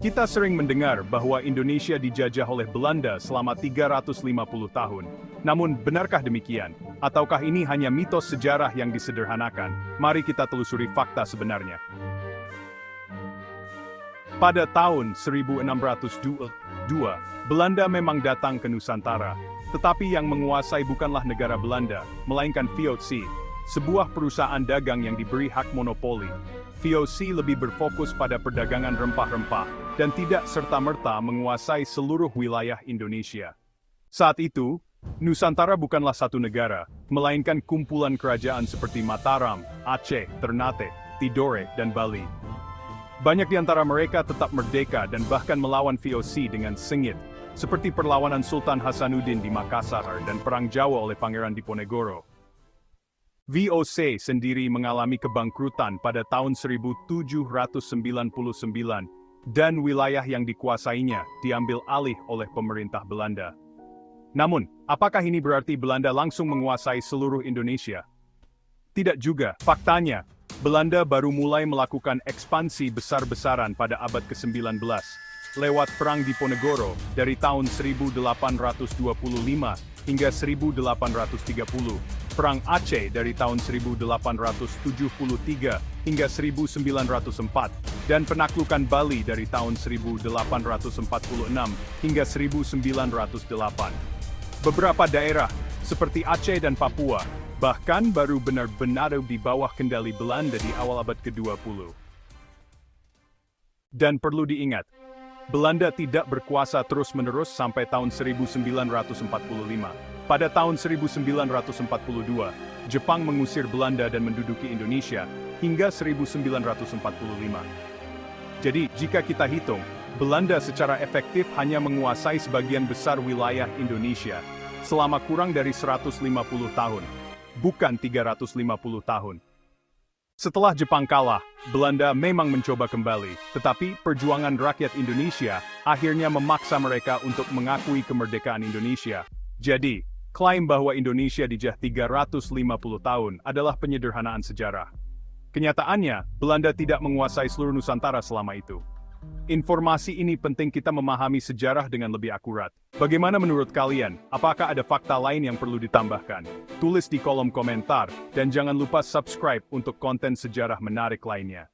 Kita sering mendengar bahwa Indonesia dijajah oleh Belanda selama 350 tahun. Namun, benarkah demikian? Ataukah ini hanya mitos sejarah yang disederhanakan? Mari kita telusuri fakta sebenarnya. Pada tahun 1602, Belanda memang datang ke Nusantara. Tetapi yang menguasai bukanlah negara Belanda, melainkan VOC, sebuah perusahaan dagang yang diberi hak monopoli. VOC lebih berfokus pada perdagangan rempah-rempah, dan tidak serta-merta menguasai seluruh wilayah Indonesia. Saat itu, Nusantara bukanlah satu negara, melainkan kumpulan kerajaan seperti Mataram, Aceh, Ternate, Tidore, dan Bali. Banyak di antara mereka tetap merdeka dan bahkan melawan VOC dengan sengit, seperti perlawanan Sultan Hasanuddin di Makassar dan Perang Jawa oleh Pangeran Diponegoro. VOC sendiri mengalami kebangkrutan pada tahun 1799, dan wilayah yang dikuasainya diambil alih oleh pemerintah Belanda. Namun, apakah ini berarti Belanda langsung menguasai seluruh Indonesia? Tidak juga. Faktanya, Belanda baru mulai melakukan ekspansi besar-besaran pada abad ke-19, lewat Perang Diponegoro dari tahun 1825 hingga 1830, Perang Aceh dari tahun 1873 hingga 1904, dan penaklukan Bali dari tahun 1846 hingga 1908. Beberapa daerah, seperti Aceh dan Papua, bahkan baru benar-benar di bawah kendali Belanda di awal abad ke-20. Dan perlu diingat, Belanda tidak berkuasa terus-menerus sampai tahun 1945. Pada tahun 1942, Jepang mengusir Belanda dan menduduki Indonesia hingga 1945. Jadi, jika kita hitung, Belanda secara efektif hanya menguasai sebagian besar wilayah Indonesia selama kurang dari 150 tahun, bukan 350 tahun. Setelah Jepang kalah, Belanda memang mencoba kembali, tetapi perjuangan rakyat Indonesia akhirnya memaksa mereka untuk mengakui kemerdekaan Indonesia. Jadi, klaim bahwa Indonesia dijajah 350 tahun adalah penyederhanaan sejarah. Kenyataannya, Belanda tidak menguasai seluruh Nusantara selama itu. Informasi ini penting kita memahami sejarah dengan lebih akurat. Bagaimana menurut kalian? Apakah ada fakta lain yang perlu ditambahkan? Tulis di kolom komentar, dan jangan lupa subscribe untuk konten sejarah menarik lainnya.